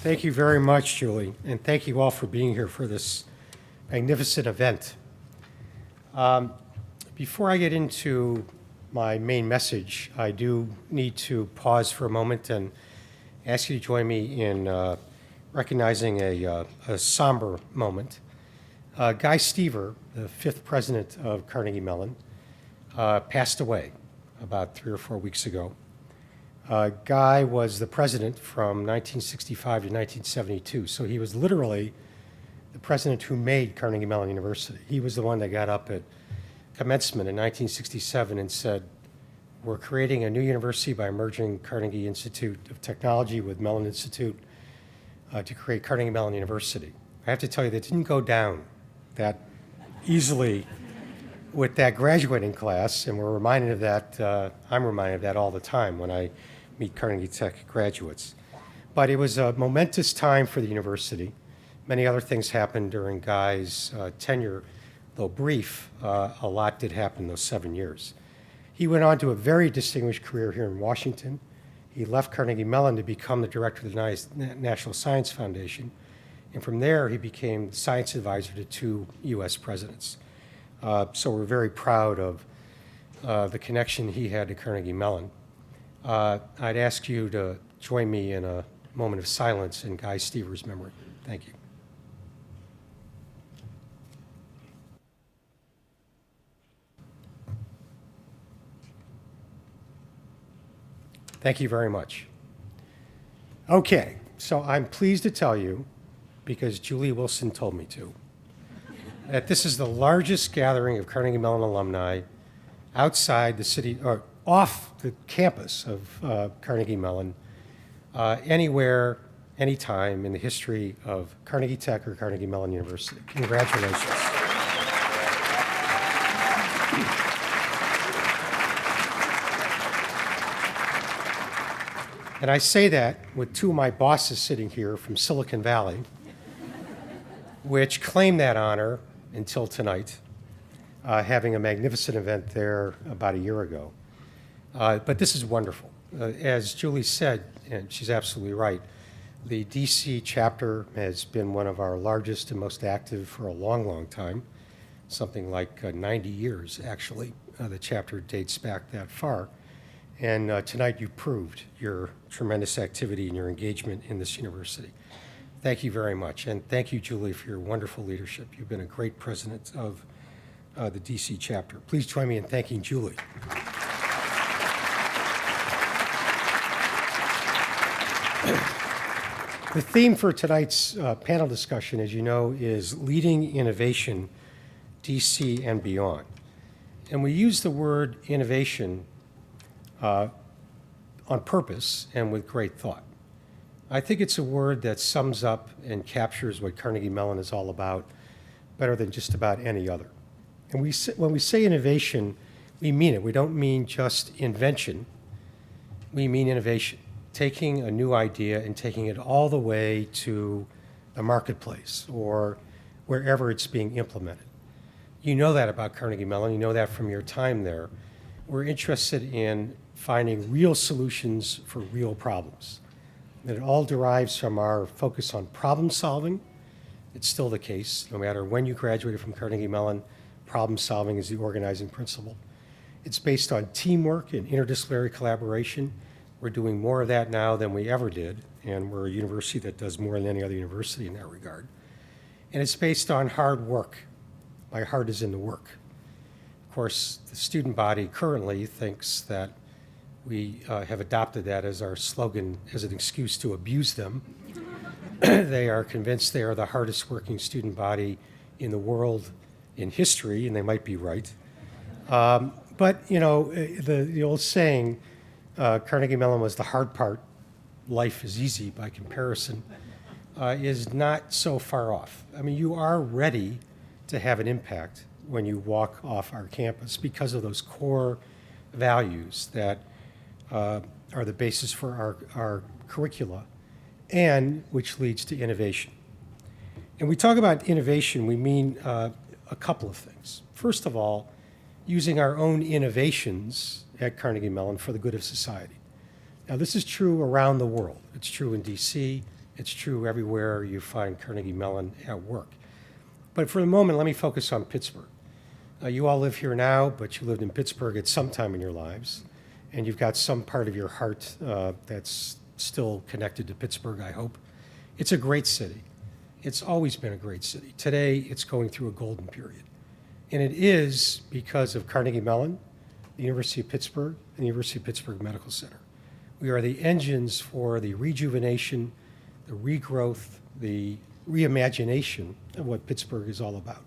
Thank you very much, Julie, and thank you all for being here for this magnificent event. Before I get into my main message, I do need to pause for a moment and ask you to join me in recognizing a somber moment. Guy Stever, the fifth president of Carnegie Mellon, passed away about 3 or 4 weeks ago. Guy was the president from 1965 to 1972, so he was literally the president who made Carnegie Mellon University. He was the one that got up at commencement in 1967 and said, "We're creating a new university by merging Carnegie Institute of Technology with Mellon Institute to create Carnegie Mellon University." I have to tell you, that didn't go down that easily with that graduating class, and we're reminded of that. I'm reminded of that all the time when I meet Carnegie Tech graduates. But it was a momentous time for the university. Many other things happened during Guy's tenure, though brief. A lot did happen in those 7 years. He went on to a very distinguished career here in Washington. He left Carnegie Mellon to become the director of the National Science Foundation, and from there he became the science advisor to 2 U.S. presidents. So we're very proud of the connection he had to Carnegie Mellon. I'd ask you to join me in a moment of silence in Guy Stever's memory. Thank you. Thank you very much. Okay, so I'm pleased to tell you, because Julie Wilson told me to, that this is the largest gathering of Carnegie Mellon alumni outside the city, or off the campus of Carnegie Mellon, anywhere, anytime in the history of Carnegie Tech or Carnegie Mellon University. Congratulations. And I say that with 2 of my bosses sitting here from Silicon Valley, which claimed that honor until tonight, having a magnificent event there about a year ago. But this is wonderful. As Julie said, and she's absolutely right, the DC chapter has been one of our largest and most active for a long, long time, something like 90 years, actually. The chapter dates back that far. And tonight you proved your tremendous activity and your engagement in this university. Thank you very much. And thank you, Julie, for your wonderful leadership. You've been a great president of the DC chapter. Please join me in thanking Julie. The theme for tonight's panel discussion, as you know, is Leading Innovation, DC and Beyond. And we use the word innovation on purpose and with great thought. I think it's a word that sums up and captures what Carnegie Mellon is all about better than just about any other. And when we say innovation, we mean it. We don't mean just invention. We mean innovation, taking a new idea and taking it all the way to the marketplace or wherever it's being implemented. You know that about Carnegie Mellon. You know that from your time there. We're interested in finding real solutions for real problems. And it all derives from our focus on problem solving. It's still the case. No matter when you graduated from Carnegie Mellon, problem solving is the organizing principle. It's based on teamwork and interdisciplinary collaboration. We're doing more of that now than we ever did, and we're a university that does more than any other university in that regard. And it's based on hard work. My heart is in the work. Of course, the student body currently thinks that we have adopted that as our slogan as an excuse to abuse them. They are convinced they are the hardest working student body in the world in history, and they might be right. But, you know, the old saying, Carnegie Mellon was the hard part, life is easy by comparison, is not so far off. I mean, you are ready to have an impact when you walk off our campus because of those core values that are the basis for our curricula, and which leads to innovation. And we talk about innovation, we mean a couple of things. First of all, using our own innovations at Carnegie Mellon for the good of society. Now, this is true around the world. It's true in DC, It's true everywhere you find Carnegie Mellon at work. But for the moment, let me focus on Pittsburgh. You all live here now, but you lived in Pittsburgh at some time in your lives, and you've got some part of your heart that's still connected to Pittsburgh, I hope. It's a great city. It's always been a great city. Today, it's going through a golden period. And it is because of Carnegie Mellon, the University of Pittsburgh, and the University of Pittsburgh Medical Center. We are the engines for the rejuvenation, the regrowth, the reimagination of what Pittsburgh is all about.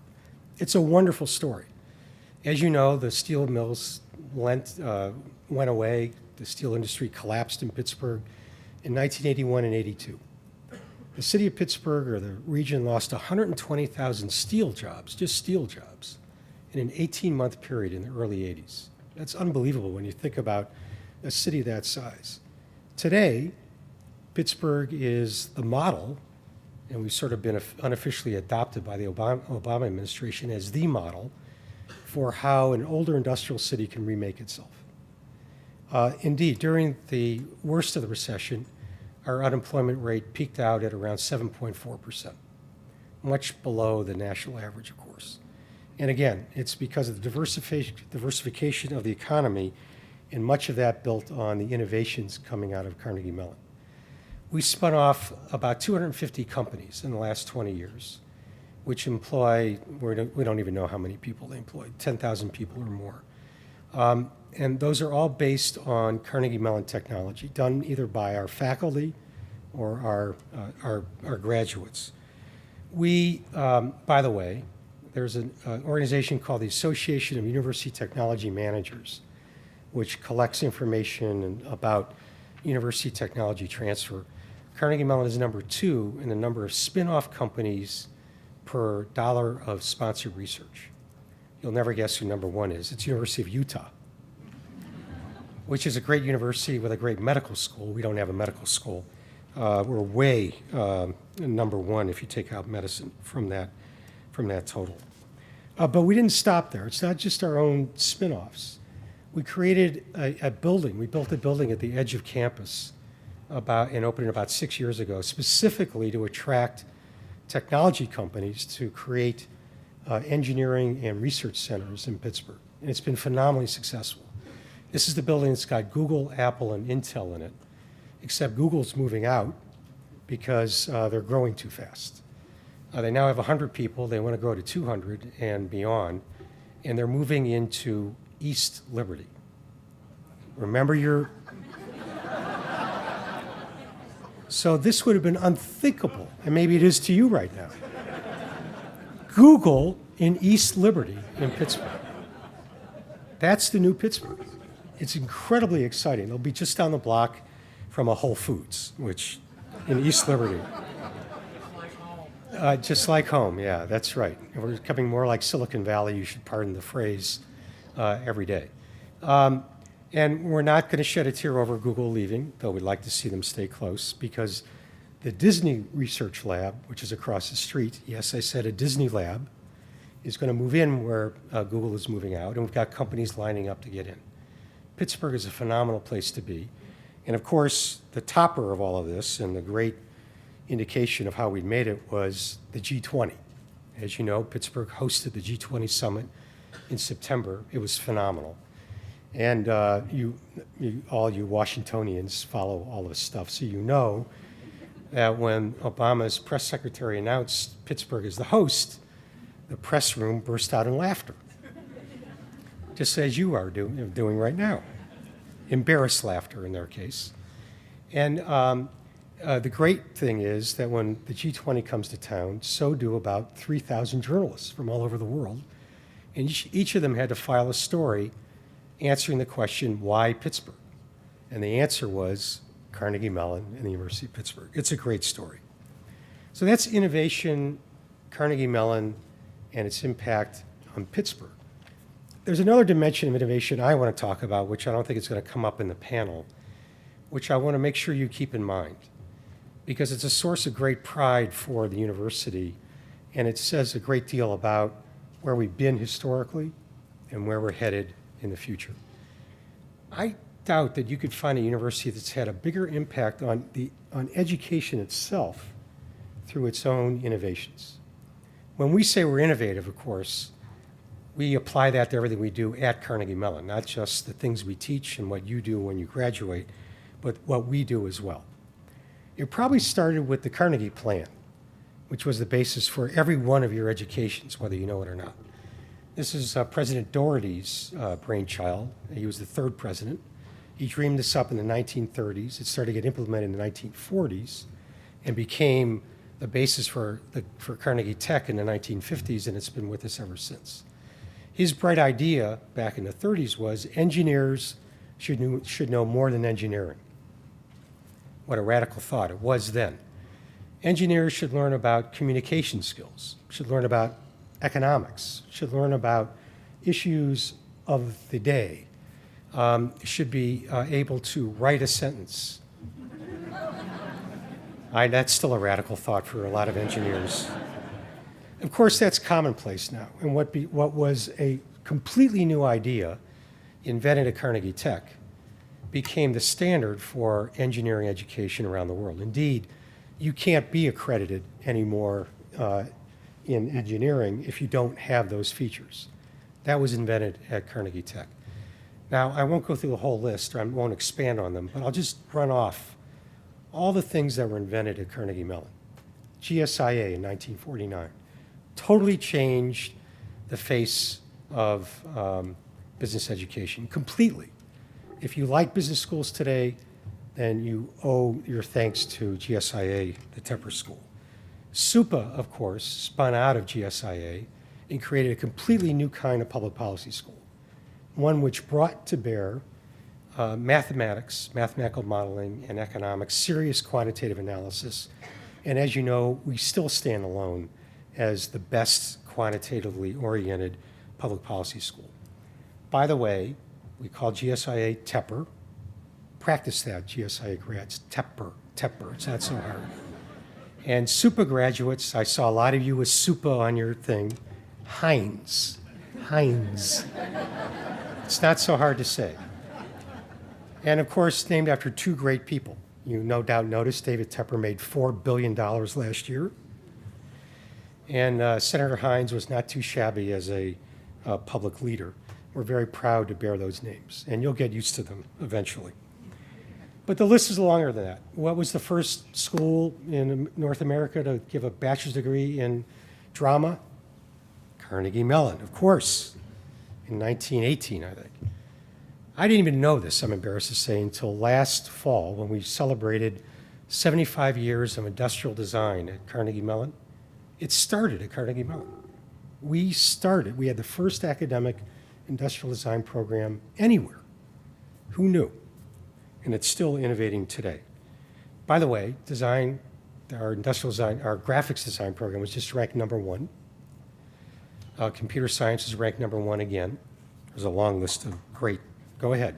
It's a wonderful story. As you know, the steel mills went away. The steel industry collapsed in Pittsburgh in 1981 and 82. The city of Pittsburgh, or the region, lost 120,000 steel jobs, just steel jobs, in an 18-month period in the early 80s. That's unbelievable when you think about a city that size. Today, Pittsburgh is the model, and we've sort of been unofficially adopted by the Obama administration as the model for how an older industrial city can remake itself. Indeed, during the worst of the recession, our unemployment rate peaked out at around 7.4%, much below the national average, of course. And again, it's because of the diversification of the economy, and much of that built on the innovations coming out of Carnegie Mellon. We spun off about 250 companies in the last 20 years, which employ, we don't even know how many people they employ, 10,000 people or more. And those are all based on Carnegie Mellon technology, done either by our faculty or our graduates. We, by the way, there's an organization called the Association of University Technology Managers, which collects information about university technology transfer. Carnegie Mellon is number 2 in the number of spin-off companies per dollar of sponsored research. You'll never guess who number 1 is. It's University of Utah, which is a great university with a great medical school. We don't have a medical school. We're way number 1 if you take out medicine from that total. But we didn't stop there. It's not just our own spin-offs. We created a building. We built a building at the edge of campus and opened it about 6 years ago, specifically to attract technology companies to create engineering and research centers in Pittsburgh. And it's been phenomenally successful. This is the building that's got Google, Apple, and Intel in it, except Google's moving out because they're growing too fast. They now have 100 people. They want to grow to 200 and beyond, and they're moving into East Liberty. Remember your... So this would have been unthinkable, and maybe it is to you right now. Google in East Liberty in Pittsburgh. That's the new Pittsburgh. It's incredibly exciting. They'll be just down the block from a Whole Foods, which in East Liberty. Just like home, yeah, that's right. We're becoming more like Silicon Valley, you should pardon the phrase, every day. And we're not going to shed a tear over Google leaving, though we'd like to see them stay close, because the Disney Research Lab, which is across the street, yes, I said a Disney lab, is going to move in where Google is moving out, and we've got companies lining up to get in. Pittsburgh is a phenomenal place to be. And of course, the topper of all of this, and the great indication of how we made it, was the G20. As you know, Pittsburgh hosted the G20 summit in September. It was phenomenal. And all you Washingtonians follow all this stuff, so you know that when Obama's press secretary announced Pittsburgh as the host, the press room burst out in laughter, just as you are doing right now. Embarrassed laughter in their case. And the great thing is that when the G20 comes to town, so do about 3,000 journalists from all over the world. And each of them had to file a story answering the question, why Pittsburgh? And the answer was Carnegie Mellon and the University of Pittsburgh. It's a great story. So that's innovation, Carnegie Mellon, and its impact on Pittsburgh. There's another dimension of innovation I want to talk about, which I don't think is going to come up in the panel, which I want to make sure you keep in mind, because it's a source of great pride for the university, and it says a great deal about where we've been historically and where we're headed in the future. I doubt that you could find a university that's had a bigger impact on education itself through its own innovations. When we say we're innovative, of course, we apply that to everything we do at Carnegie Mellon, not just the things we teach and what you do when you graduate, but what we do as well. It probably started with the Carnegie Plan, which was the basis for every one of your educations, whether you know it or not. This is President Doherty's brainchild. He was the third president. He dreamed this up in the 1930s. It started to get implemented in the 1940s and became the basis for Carnegie Tech in the 1950s, and it's been with us ever since. His bright idea back in the 30s was engineers should know more than engineering. What a radical thought it was then. Engineers should learn about communication skills, should learn about economics, should learn about issues of the day, should be able to write a sentence. That's still a radical thought for a lot of engineers. Of course, that's commonplace now. And what was a completely new idea invented at Carnegie Tech became the standard for engineering education around the world. Indeed, you can't be accredited anymore in engineering if you don't have those features. That was invented at Carnegie Tech. Now, I won't go through the whole list, or I won't expand on them, but I'll just run off all the things that were invented at Carnegie Mellon. GSIA in 1949 totally changed the face of business education completely. If you like business schools today, then you owe your thanks to GSIA, the Tepper School. SUPA, of course, spun out of GSIA and created a completely new kind of public policy school, one which brought to bear mathematics, mathematical modeling, and economics, serious quantitative analysis. And as you know, we still stand alone as the best quantitatively oriented public policy school. By the way, we call GSIA Tepper. Practice that, GSIA grads. Tepper. It's not so hard. And SUPA graduates, I saw a lot of you with SUPA on your thing. Heinz. It's not so hard to say. And of course, named after two great people. You no doubt noticed David Tepper made $4 billion last year. And Senator Heinz was not too shabby as a public leader. We're very proud to bear those names, and you'll get used to them eventually. But the list is longer than that. What was the first school in North America to give a bachelor's degree in drama? Carnegie Mellon, of course, in 1918, I think. I didn't even know this, I'm embarrassed to say, until last fall when we celebrated 75 years of industrial design at Carnegie Mellon. It started at Carnegie Mellon. We had the first academic industrial design program anywhere. Who knew? And it's still innovating today. By the way, our industrial design, our graphics design program was just ranked #1. Computer science is ranked #1 again. There's a long list of great. Go ahead.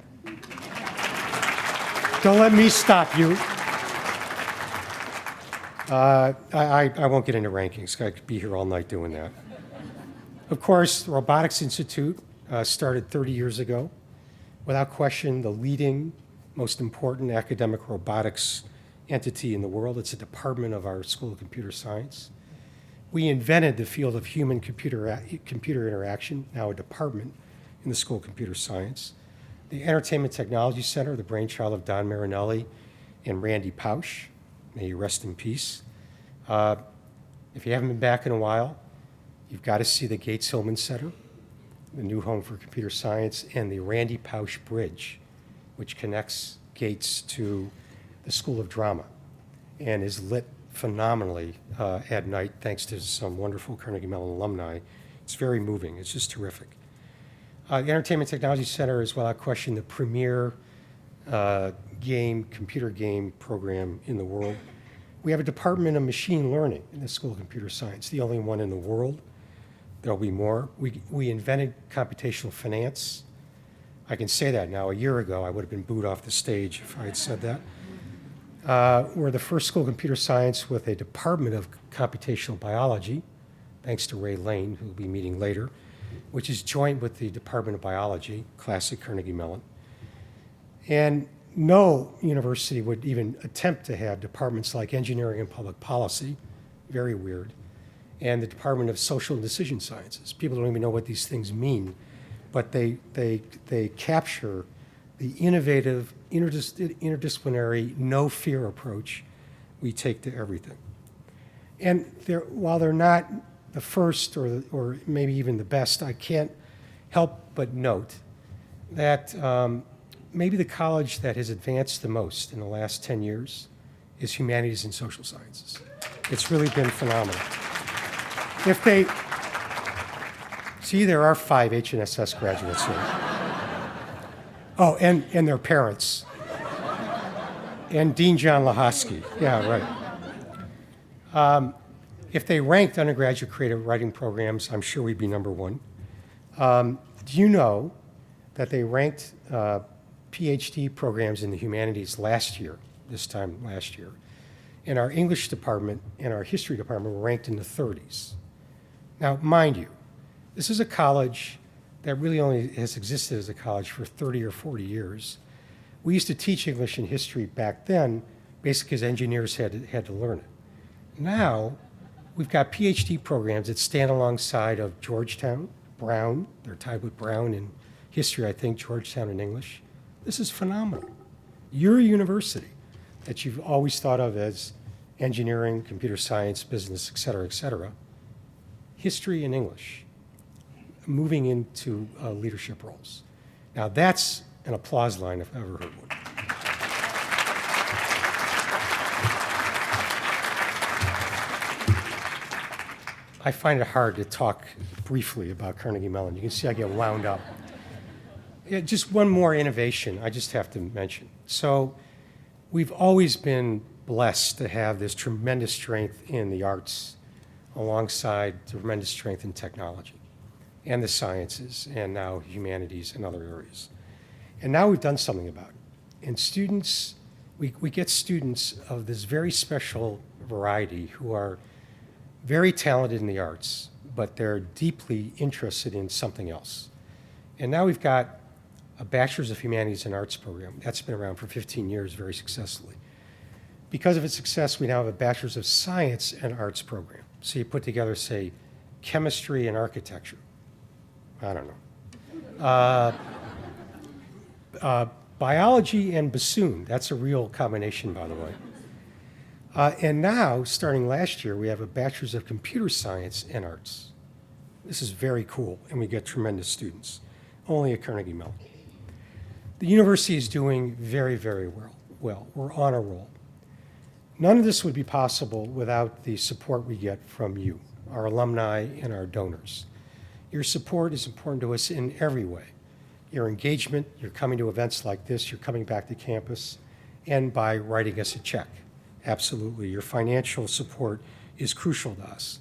Don't let me stop you. I won't get into rankings. I could be here all night doing that. Of course, the Robotics Institute started 30 years ago. Without question, the leading, most important academic robotics entity in the world. It's a department of our School of Computer Science. We invented the field of human-computer interaction, now a department in the School of Computer Science. The Entertainment Technology Center, the brainchild of Don Marinelli and Randy Pausch. May you rest in peace. If you haven't been back in a while, you've got to see the Gates Hillman Center, the new home for computer science, and the Randy Pausch Bridge, which connects Gates to the School of Drama and is lit phenomenally at night thanks to some wonderful Carnegie Mellon alumni. It's very moving. It's just terrific. The Entertainment Technology Center is without question the premier computer game program in the world. We have a department of machine learning in the School of Computer Science, the only one in the world. There'll be more. We invented computational finance. I can say that now. A year ago, I would have been booed off the stage if I had said that. We're the first School of Computer Science with a department of computational biology, thanks to Ray Lane, who will be meeting later, which is joint with the Department of Biology, classic Carnegie Mellon. And no university would even attempt to have departments like engineering and public policy, very weird, and the Department of Social and Decision Sciences. People don't even know what these things mean, but they capture the innovative, interdisciplinary, no-fear approach we take to everything. And while they're not the first or maybe even the best, I can't help but note that maybe the college that has advanced the most in the last 10 years is humanities and social sciences. It's really been phenomenal. If they, see, there are 5 HNSS graduates here. Oh, and their parents. And Dean John Lahosky. Yeah, right. If they ranked undergraduate creative writing programs, I'm sure we'd be #1. Do you know that they ranked PhD programs in the humanities this time last year? And our English department and our history department were ranked in the 30s. Now, mind you, this is a college that really only has existed as a college for 30 or 40 years. We used to teach English and history back then, basically because engineers had to learn it. Now, we've got PhD programs that stand alongside of Georgetown, Brown. They're tied with Brown in history, I think, Georgetown in English. This is phenomenal. Your university that you've always thought of as engineering, computer science, business, et cetera, history and English, moving into leadership roles. Now that's an applause line if I've ever heard one. I find it hard to talk briefly about Carnegie Mellon. You can see I get wound up. Yeah, just one more innovation I just have to mention. So we've always been blessed to have this tremendous strength in the arts alongside tremendous strength in technology and the sciences and now humanities and other areas. And now we've done something about it. And students, we get students of this very special variety who are very talented in the arts, but they're deeply interested in something else. And now we've got a Bachelor's of Humanities and Arts program. That's been around for 15 years very successfully. Because of its success, we now have a Bachelor's of Science and Arts program. So you put together, say, chemistry and architecture. I don't know. Biology and bassoon. That's a real combination, by the way. And now, starting last year, we have a Bachelor's of Computer Science and Arts. This is very cool, and we get tremendous students, only at Carnegie Mellon. The university is doing very, very well. We're on a roll. None of this would be possible without the support we get from you, our alumni and our donors. Your support is important to us in every way. Your engagement, you're coming to events like this, you're coming back to campus, and by writing us a check. Absolutely. Your financial support is crucial to us.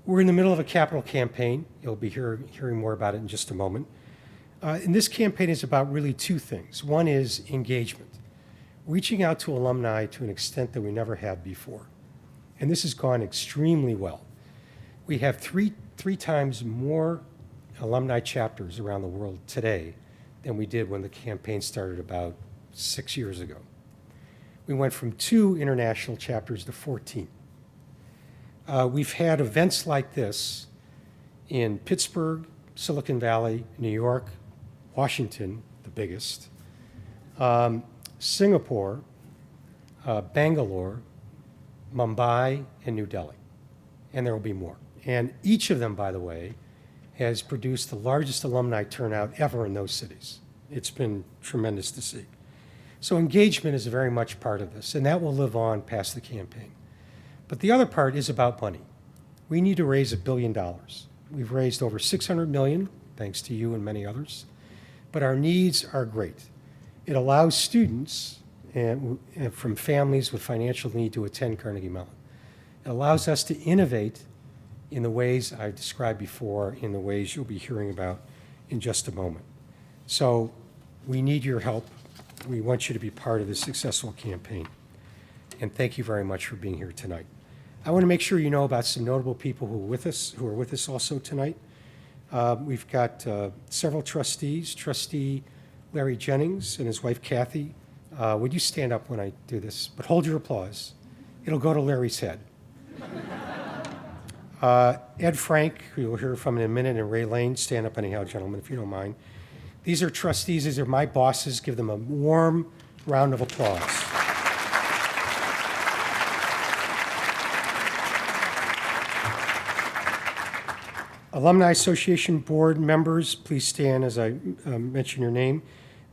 We're in the middle of a capital campaign. You'll be hearing more about it in just a moment. And this campaign is about really 2 things. One is engagement, reaching out to alumni to an extent that we never have before. And this has gone extremely well. We have three times more alumni chapters around the world today than we did when the campaign started about 6 years ago. We went from 2 international chapters to 14. We've had events like this in Pittsburgh, Silicon Valley, New York, Washington, the biggest, Singapore, Bangalore, Mumbai, and New Delhi. And there will be more. And each of them, by the way, has produced the largest alumni turnout ever in those cities. It's been tremendous to see. So engagement is very much part of this, and that will live on past the campaign. But the other part is about money. We need to raise $1 billion. We've raised over $600 million, thanks to you and many others, but our needs are great. It allows students and from families with financial need to attend Carnegie Mellon. It allows us to innovate in the ways I described before, in the ways you'll be hearing about in just a moment. So we need your help. We want you to be part of this successful campaign. And thank you very much for being here tonight. I want to make sure you know about some notable people who are with us also tonight. We've got several trustees. Trustee Larry Jennings and his wife Kathy. Would you stand up when I do this? But hold your applause. It'll go to Larry's head. Ed Frank, who you'll hear from in a minute, and Ray Lane. Stand up anyhow, gentlemen, if you don't mind. These are trustees. These are my bosses. Give them a warm round of applause. Alumni Association board members, please stand as I mention your name.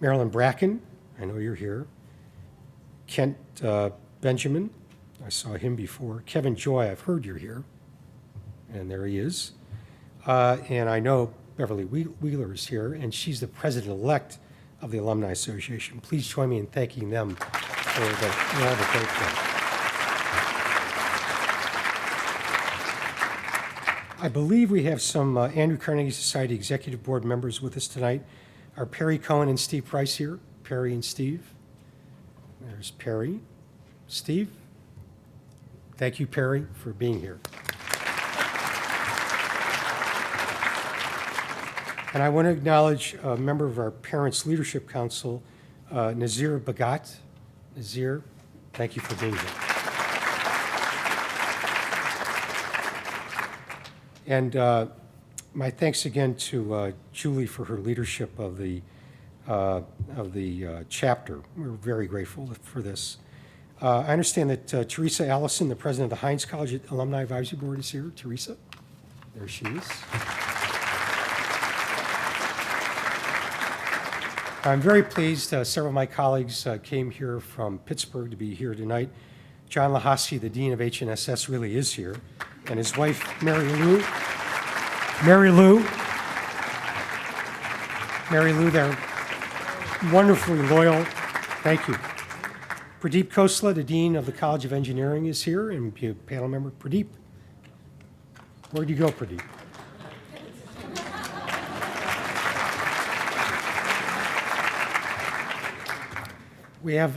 Marilyn Bracken, I know you're here. Kent Benjamin, I saw him before. Kevin Joy, I've heard you're here. And there he is. And I know Beverly Wheeler is here, and she's the president-elect of the Alumni Association. Please join me in thanking them for all the great work. I believe we have some Andrew Carnegie Society Executive Board members with us tonight. Are Perry Cohen and Steve Price here? Perry and Steve. There's Perry. Steve? Thank you, Perry, for being here. And I want to acknowledge a member of our Parents Leadership Council, Nazir Bagat. Nazir, thank you for being here. And my thanks again to Julie for her leadership of the chapter. We're very grateful for this. I understand that Teresa Allison, the president of the Heinz College Alumni Advisory Board, is here. Teresa, there she is. I'm very pleased. Several of my colleagues came here from Pittsburgh to be here tonight. John Lahasi, the dean of HNSS, really is here, and his wife, Mary Lou, they're wonderfully loyal. Thank you. Pradeep Khosla, the dean of the College of Engineering, is here, and be a panel member. Pradeep, where'd you go, Pradeep? We have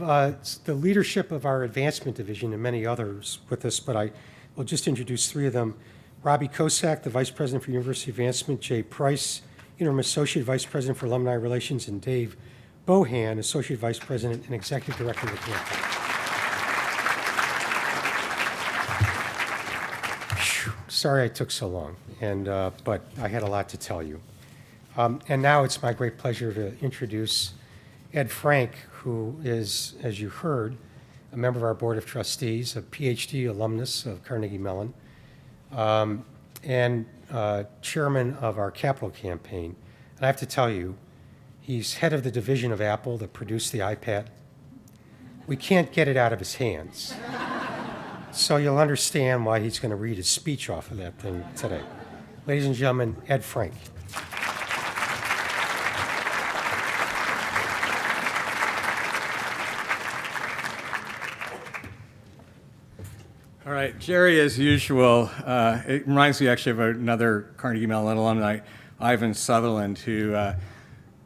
the leadership of our advancement division and many others with us, but I will just introduce three of them. Robbie Kosak, the Vice President for University Advancement, Jay Price, Interim Associate Vice President for Alumni Relations, and Dave Bohan, Associate Vice President and Executive Director of the campaign. Sorry I took so long, but I had a lot to tell you. And now it's my great pleasure to introduce Ed Frank, who is, as you heard, a member of our Board of Trustees, a PhD alumnus of Carnegie Mellon, and chairman of our capital campaign. And I have to tell you, he's head of the division of Apple that produced the iPad. We can't get it out of his hands. So you'll understand why he's going to read his speech off of that thing today. Ladies and gentlemen, Ed Frank. All right, Jerry, as usual, it reminds me actually of another Carnegie Mellon alumni, Ivan Sutherland, who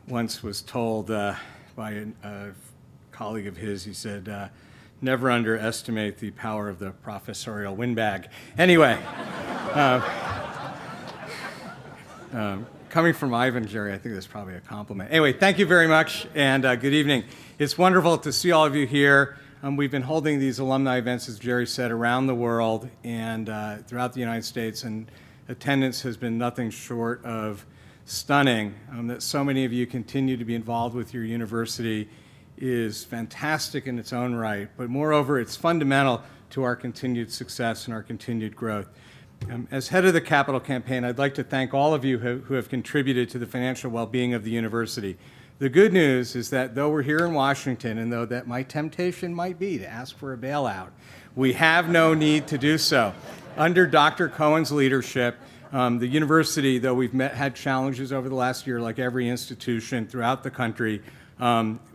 once was told by a colleague of his, he said, never underestimate the power of the professorial windbag. Anyway, coming from Ivan, Jerry, I think that's probably a compliment. Anyway, thank you very much, and good evening. It's wonderful to see all of you here. We've been holding these alumni events, as Jerry said, around the world and throughout the United States, and attendance has been nothing short of stunning. That so many of you continue to be involved with your university is fantastic in its own right, but moreover, it's fundamental to our continued success and our continued growth. As head of the capital campaign, I'd like to thank all of you who have contributed to the financial well-being of the university. The good news is that though we're here in Washington, and though that my temptation might be to ask for a bailout, we have no need to do so. Under Dr. Cohen's leadership, the university, though we've had challenges over the last year, like every institution throughout the country,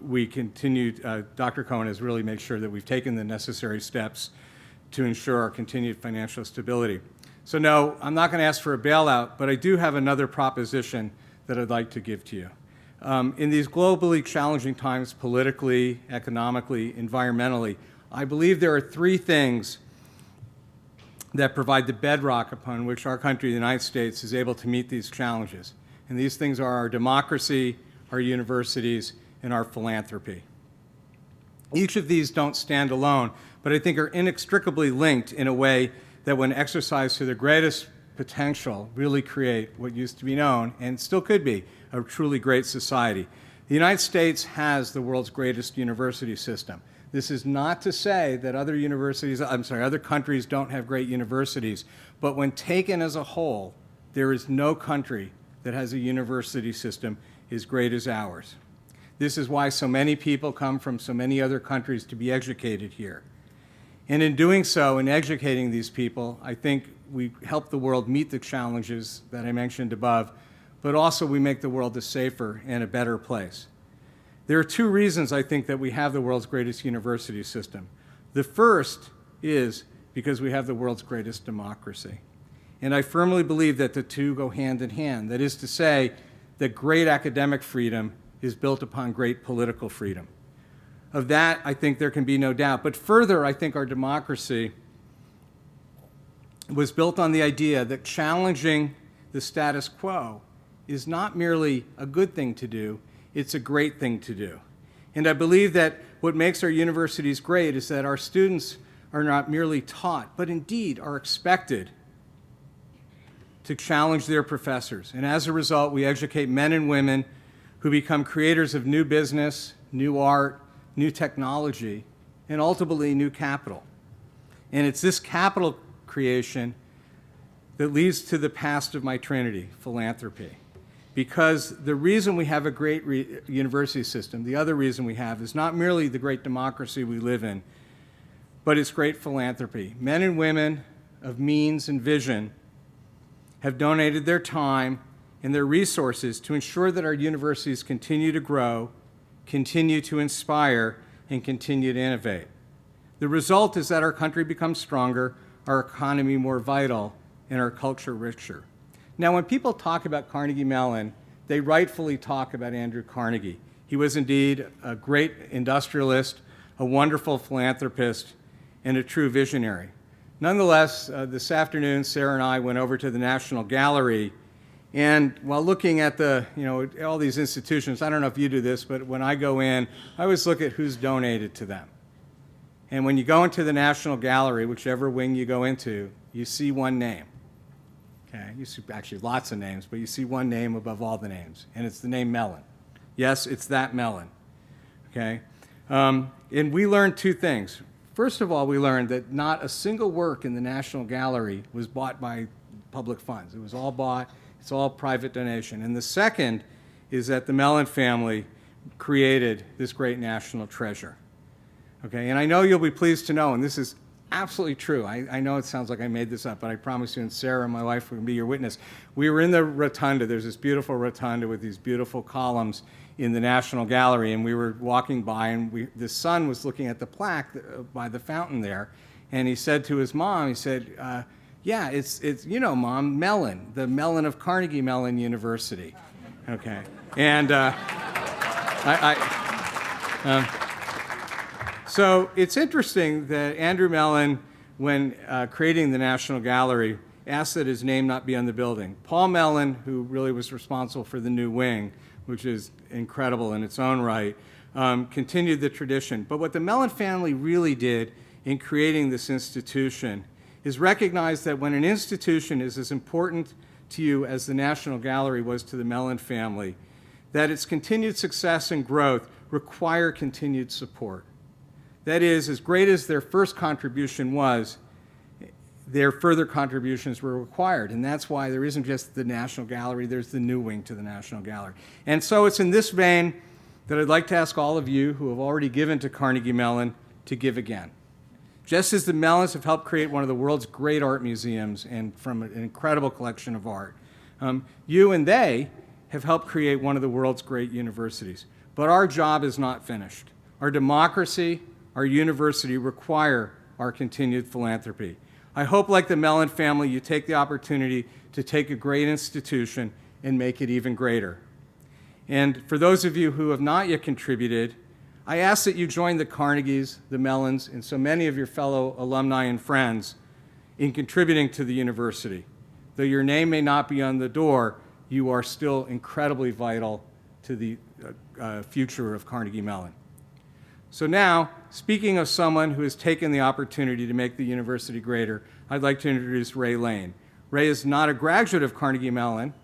we continued, Dr. Cohen has really made sure that we've taken the necessary steps to ensure our continued financial stability. So no, I'm not going to ask for a bailout, but I do have another proposition that I'd like to give to you. In these globally challenging times, politically, economically, environmentally, I believe there are three things that provide the bedrock upon which our country, the United States, is able to meet these challenges. And these things are our democracy, our universities, and our philanthropy. Each of these don't stand alone, but I think are inextricably linked in a way that when exercised to their greatest potential, really create what used to be known, and still could be, a truly great society. The United States has the world's greatest university system. This is not to say that other countries don't have great universities, but when taken as a whole, there is no country that has a university system as great as ours. This is why so many people come from so many other countries to be educated here. And in doing so, in educating these people, I think we help the world meet the challenges that I mentioned above, but also we make the world a safer and a better place. There are two reasons I think that we have the world's greatest university system. The first is because we have the world's greatest democracy. And I firmly believe that the two go hand in hand. That is to say, that great academic freedom is built upon great political freedom. Of that, I think there can be no doubt. But further, I think our democracy was built on the idea that challenging the status quo is not merely a good thing to do, it's a great thing to do. And I believe that what makes our universities great is that our students are not merely taught, but indeed are expected to challenge their professors. And as a result, we educate men and women who become creators of new business, new art, new technology, and ultimately new capital. And it's this capital creation that leads to the past of my trinity, philanthropy. Because the reason we have a great university system, the other reason we have, is not merely the great democracy we live in, but it's great philanthropy. Men and women of means and vision have donated their time and their resources to ensure that our universities continue to grow, continue to inspire, and continue to innovate. The result is that our country becomes stronger, our economy more vital, and our culture richer. Now, when people talk about Carnegie Mellon, they rightfully talk about Andrew Carnegie. He was indeed a great industrialist, a wonderful philanthropist, and a true visionary. Nonetheless, this afternoon, Sarah and I went over to the National Gallery, and while looking at all these institutions, I don't know if you do this, but when I go in, I always look at who's donated to them. And when you go into the National Gallery, whichever wing you go into, you see one name. Okay, you see actually lots of names, but you see one name above all the names, and it's the name Mellon. Yes, it's that Mellon. Okay, and we learned two things. First of all, we learned that not a single work in the National Gallery was bought by public funds. It was all bought, it's all private donation. And the second is that the Mellon family created this great national treasure. Okay, and I know you'll be pleased to know, and this is absolutely true. I know it sounds like I made this up, but I promise you, and Sarah, my wife, will be your witness. We were in the rotunda. There's this beautiful rotunda with these beautiful columns in the National Gallery, and we were walking by, and the son was looking at the plaque by the fountain there, and he said to his mom, he said, yeah, it's Mom, Mellon, the Mellon of Carnegie Mellon University. Okay, and so it's interesting that Andrew Mellon, when creating the National Gallery, asked that his name not be on the building. Paul Mellon, who really was responsible for the new wing, which is incredible in its own right, continued the tradition. But what the Mellon family really did in creating this institution is recognize that when an institution is as important to you as the National Gallery was to the Mellon family, that its continued success and growth require continued support. That is, as great as their first contribution was, their further contributions were required. And that's why there isn't just the National Gallery, there's the new wing to the National Gallery. And so it's in this vein that I'd like to ask all of you who have already given to Carnegie Mellon to give again. Just as the Mellons have helped create one of the world's great art museums and from an incredible collection of art, you and they have helped create one of the world's great universities. But our job is not finished. Our democracy, our university require our continued philanthropy. I hope, like the Mellon family, you take the opportunity to take a great institution and make it even greater. And for those of you who have not yet contributed, I ask that you join the Carnegies, the Mellons, and so many of your fellow alumni and friends in contributing to the university. Though your name may not be on the door, you are still incredibly vital to the future of Carnegie Mellon. So now, speaking of someone who has taken the opportunity to make the university greater, I'd like to introduce Ray Lane. Ray is not a graduate of Carnegie Mellon,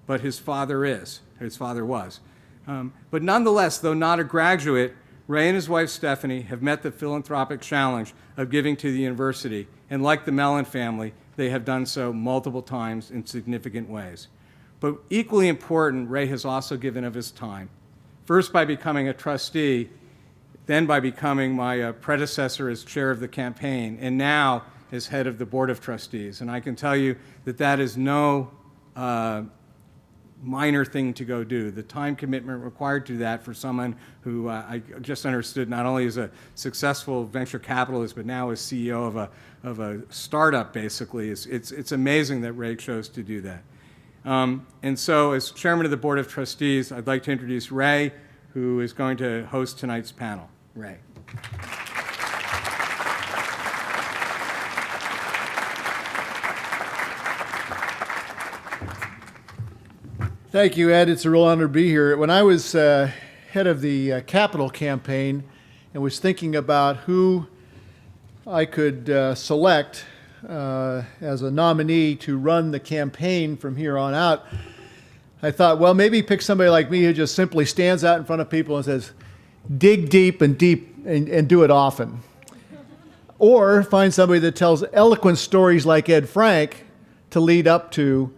but his father is. His father was. But nonetheless, though not a graduate, Ray and his wife Stephanie have met the philanthropic challenge of giving to the university, and like the Mellon family, they have done so multiple times in significant ways. But equally important, Ray has also given of his time, first by becoming a trustee, then by becoming my predecessor as chair of the campaign, and now as head of the board of trustees. And I can tell you that that is no minor thing to go do. The time commitment required to that for someone who I just understood not only is a successful venture capitalist, but now is CEO of a startup, basically. It's amazing that Ray chose to do that. And so as chairman of the board of trustees, I'd like to introduce Ray, who is going to host tonight's panel. Ray. Thank you, Ed. It's a real honor to be here. When I was head of the capital campaign and was thinking about who I could select as a nominee to run the campaign from here on out, I thought, well, maybe pick somebody like me who just simply stands out in front of people and says, dig deep and do it often. Or find somebody that tells eloquent stories like Ed Frank to lead up to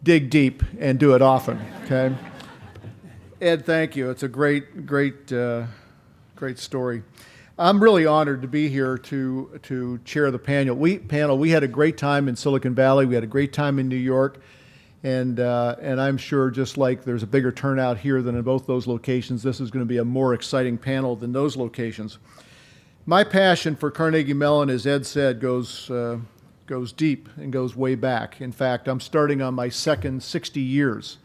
dig deep and do it often, okay? Ed, thank you. It's a great story. I'm really honored to be here to chair the panel. We had a great time in Silicon Valley. We had a great time in New York. And I'm sure just like there's a bigger turnout here than in both those locations, this is going to be a more exciting panel than those locations. My passion for Carnegie Mellon, as Ed said, goes deep and goes way back. In fact, I'm starting on my second 60 years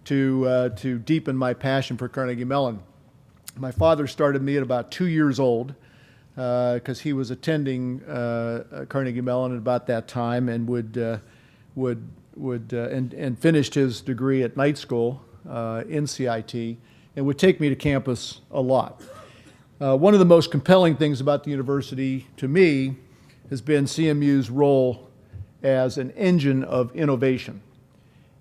to deepen my passion for Carnegie Mellon. My father started me at about 2 years old because he was attending Carnegie Mellon at about that time and and finished his degree at night school in CIT and would take me to campus a lot. One of the most compelling things about the university to me has been CMU's role as an engine of innovation.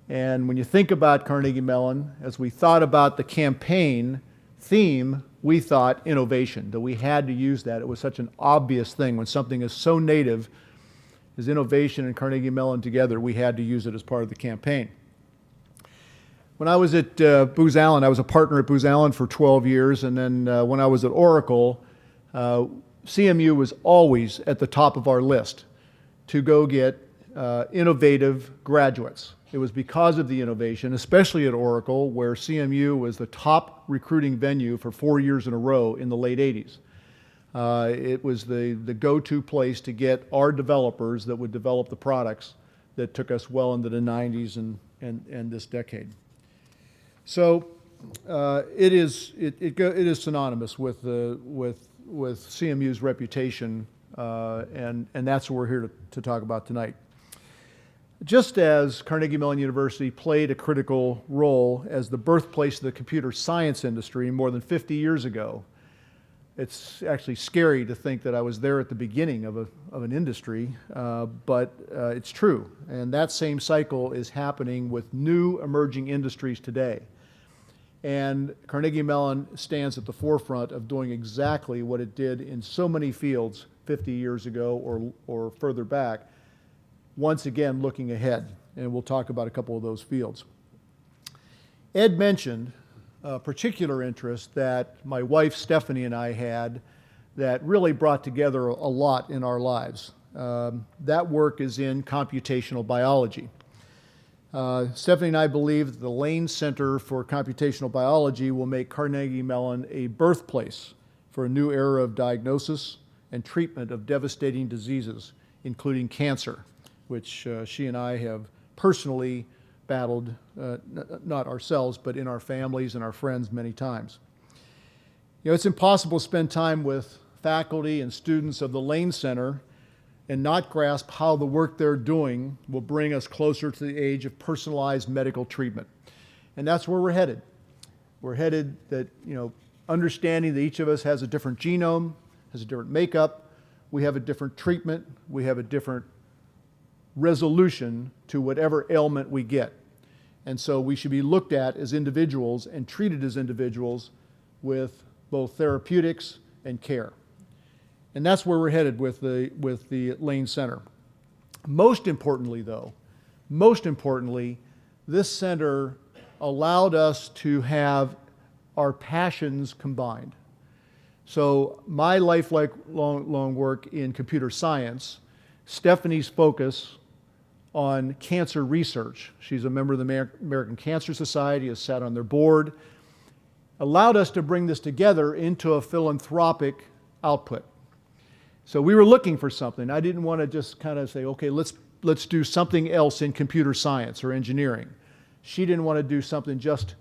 And when you think about Carnegie Mellon, as we thought about the campaign theme, we thought innovation, that we had to use that. It was such an obvious thing. When something is so native as innovation and Carnegie Mellon together, we had to use it as part of the campaign. When I was at Booz Allen, I was a partner at Booz Allen for 12 years, and then when I was at Oracle, CMU was always at the top of our list to go get innovative graduates. It was because of the innovation, especially at Oracle, where CMU was the top recruiting venue for 4 years in a row in the late 80s. It was the go-to place to get our developers that would develop the products that took us well into the 90s and this decade. So it is synonymous with CMU's reputation, and that's what we're here to talk about tonight. Just as Carnegie Mellon University played a critical role as the birthplace of the computer science industry more than 50 years ago, it's actually scary to think that I was there at the beginning of an industry, but it's true. And that same cycle is happening with new emerging industries today. And Carnegie Mellon stands at the forefront of doing exactly what it did in so many fields 50 years ago or further back, once again looking ahead. And we'll talk about a couple of those fields. Ed mentioned a particular interest that my wife Stephanie and I had that really brought together a lot in our lives. That work is in computational biology. Stephanie and I believe that the Lane Center for Computational Biology will make Carnegie Mellon a birthplace for a new era of diagnosis and treatment of devastating diseases, including cancer, which she and I have personally battled, not ourselves, but in our families and our friends many times. You know, it's impossible to spend time with faculty and students of the Lane Center and not grasp how the work they're doing will bring us closer to the age of personalized medical treatment. And that's where we're headed. We're headed that, understanding that each of us has a different genome, has a different makeup, we have a different treatment, we have a different resolution to whatever ailment we get. And so we should be looked at as individuals and treated as individuals with both therapeutics and care. And that's where we're headed with the Lane Center. Most importantly, this center allowed us to have our passions combined. So my lifelong work in computer science, Stephanie's focus on cancer research, she's a member of the American Cancer Society, has sat on their board, allowed us to bring this together into a philanthropic output. So we were looking for something. I didn't want to just kind of say, okay, let's do something else in computer science or engineering. She didn't want to do something just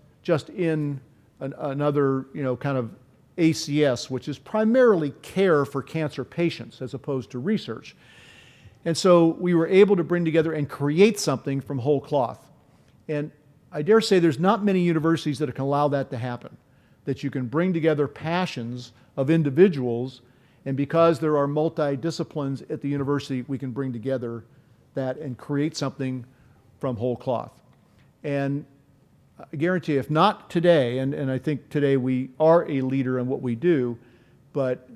in another, kind of ACS, which is primarily care for cancer patients as opposed to research. And so we were able to bring together and create something from whole cloth. And I dare say there's not many universities that can allow that to happen, that you can bring together passions of individuals, and because there are multidisciplines at the university, we can bring together that and create something from whole cloth. And I guarantee, if not today, and I think today we are a leader in what we do, but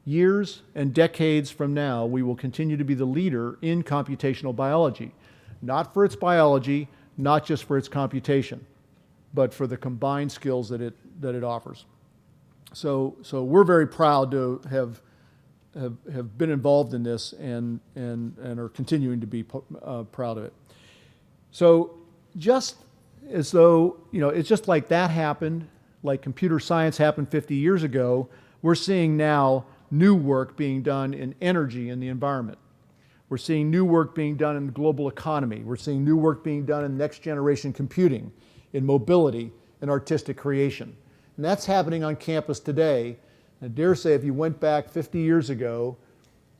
years and decades from now, we will continue to be the leader in computational biology. Not for its biology, not just for its computation, but for the combined skills that it offers. So we're very proud to have been involved in this and are continuing to be proud of it. So just as though, it's just like that happened, like computer science happened 50 years ago, we're seeing now new work being done in energy and the environment. We're seeing new work being done in the global economy. We're seeing new work being done in next generation computing, in mobility, and artistic creation. And that's happening on campus today. I dare say if you went back 50 years ago,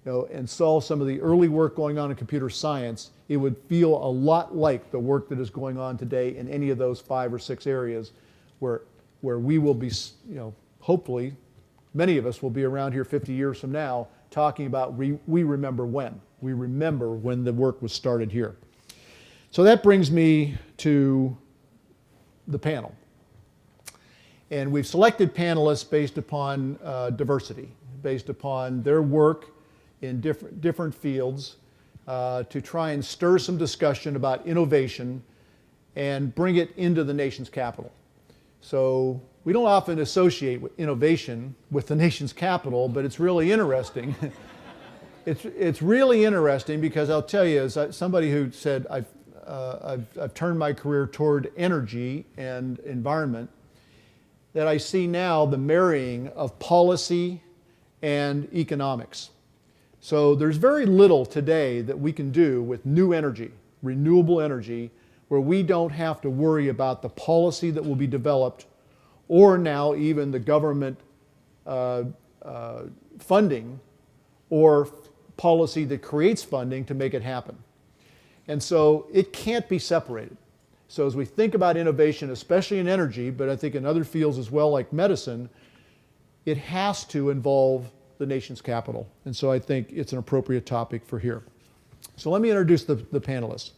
and saw some of the early work going on in computer science, it would feel a lot like the work that is going on today in any of those 5 or 6 areas where we will be, hopefully, many of us will be around here 50 years from now talking about we remember when. We remember when the work was started here. So that brings me to the panel. And we've selected panelists based upon diversity, based upon their work in different fields to try and stir some discussion about innovation and bring it into the nation's capital. So we don't often associate innovation with the nation's capital, but it's really interesting. It's really interesting because I'll tell you, as somebody who said I've turned my career toward energy and environment, that I see now the marrying of policy and economics. So there's very little today that we can do with new energy, renewable energy, where we don't have to worry about the policy that will be developed or now even the government funding or policy that creates funding to make it happen. And so it can't be separated. So as we think about innovation, especially in energy, but I think in other fields as well, like medicine, it has to involve the nation's capital. And so I think it's an appropriate topic for here. So let me introduce the panelists.